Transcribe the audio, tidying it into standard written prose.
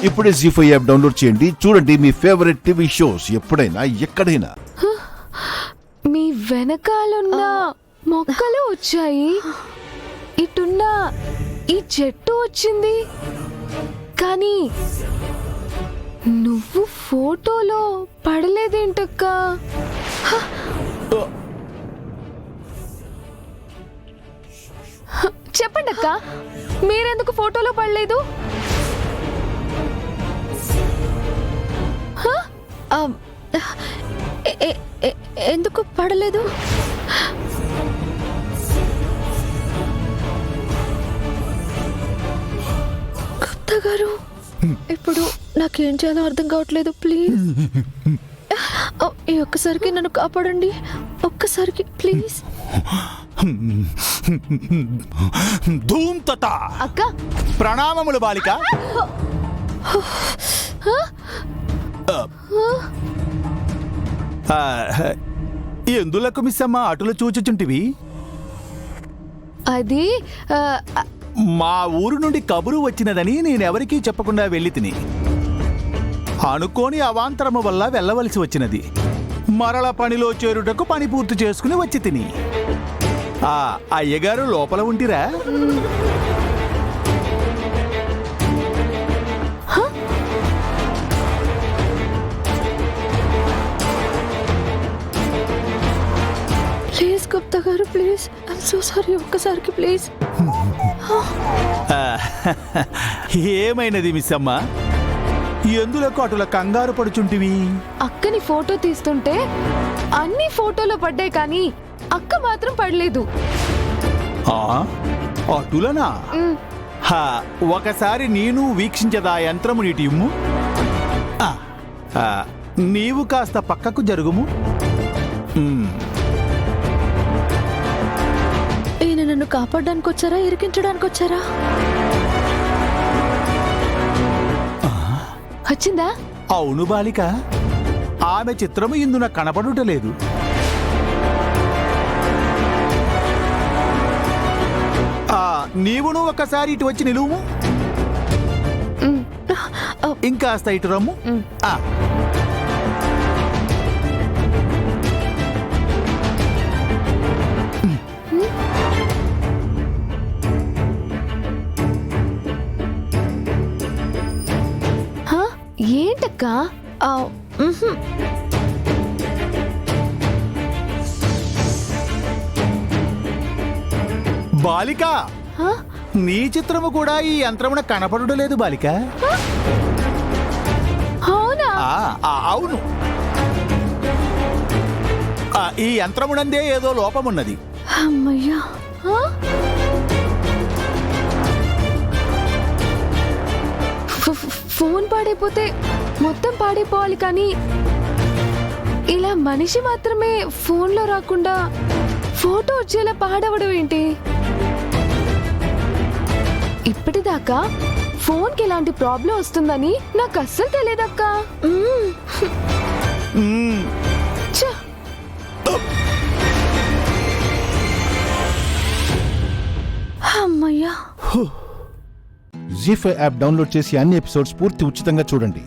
ఇప్పుడే జీ5 app download చేయండి. చూడండి మీ ఫేవరెట్ టీవీ షోస్ ఎప్పుడైనా ఎక్కడైనా. మీ వెనకాలన్న మొక్కలు వచ్చాయి, ఇటున్న ఈ చెట్టు వచ్చింది, కానీ నువ్వు ఫోటోలో పడలేదేంటక్క? చెప్పండి అక్క, మీరెందుకు ఫోటోలో పడలేదు? ఎందుకు పడలేదు? గుప్తా గారు, ఇప్పుడు నాకేం చేయాలో అర్థం కావట్లేదు. ప్లీజ్ ఈ ఒక్కసారికి నన్ను కాపాడండి, ఒక్కసారికి ప్లీజ్. ధూమ్ తత అక్క, ప్రణామములు బాలిక. ఎందులకు మిస్సమ్మ అటులు చూచుచుంటివి? అది మా ఊరు నుండి కబురు వచ్చినదని నేనెవరికీ చెప్పకుండా వెళ్ళి తిని అనుకోని అవాంతరము వల్ల వెళ్ళవలసి వచ్చినది. మరల పనిలో చేరుటకు పని పూర్తి చేసుకుని వచ్చి తిని. అయ్యగారు లోపల ఉంటిరా? ప్లీజ్ గుప్తా గారు, ప్లీజ్. ఐమ్ సో సారీ, ఒక్కసారికి ప్లీజ్. ఏమైనది మిస్సమ్మ? ఎందులకు అటుల కంగారు పడుచుంటివి? అక్కని ఫోటో తీస్తుంటే అన్ని ఫోటోలో పడ్డాయి, కానీ అక్క మాత్రం పడలేదు. అటులనా? ఒకసారి నేను వీక్షించదా యంత్రము నీటి ఇమ్ము. నీవు కాస్త పక్కకు జరుగుము. ఈయన నన్ను కాపాడడానికి వచ్చారా, ఇరికించడానికి వచ్చారా? వచ్చిందా? అవును బాలిక, ఆమె చిత్రము ఇందున కనపడుటలేదు. నీవును ఒకసారి ఇటు వచ్చి నిలువు. ఇంకాస్త ఇటు రమ్ము. ఏంటక్క? బాలిక, నీ చిత్రము కూడా ఈ యంత్రమున కనపడుటలేదు బాలిక. అవునా? అవును, ఈ యంత్రమునందే ఏదో లోపమున్నది. అమ్మయ్యా, ఫోన్ పాడైపోతే మొత్తం పాడైపోవాలి, కానీ ఇలా మనిషి మాత్రమే ఫోన్లో రాకుండా ఫోటో వచ్చేలా పాడవడం ఏంటి? ఇప్పటిదాకా ఫోన్కి ఎలాంటి ప్రాబ్లం వస్తుందని నాకు అస్సలు తెలియదక్క. అమ్మయ్యా. జీ5 యాప్ డౌన్లోడ్ చేసి అన్ని ఎపిసోడ్స్ పూర్తి ఉచితంగా చూడండి.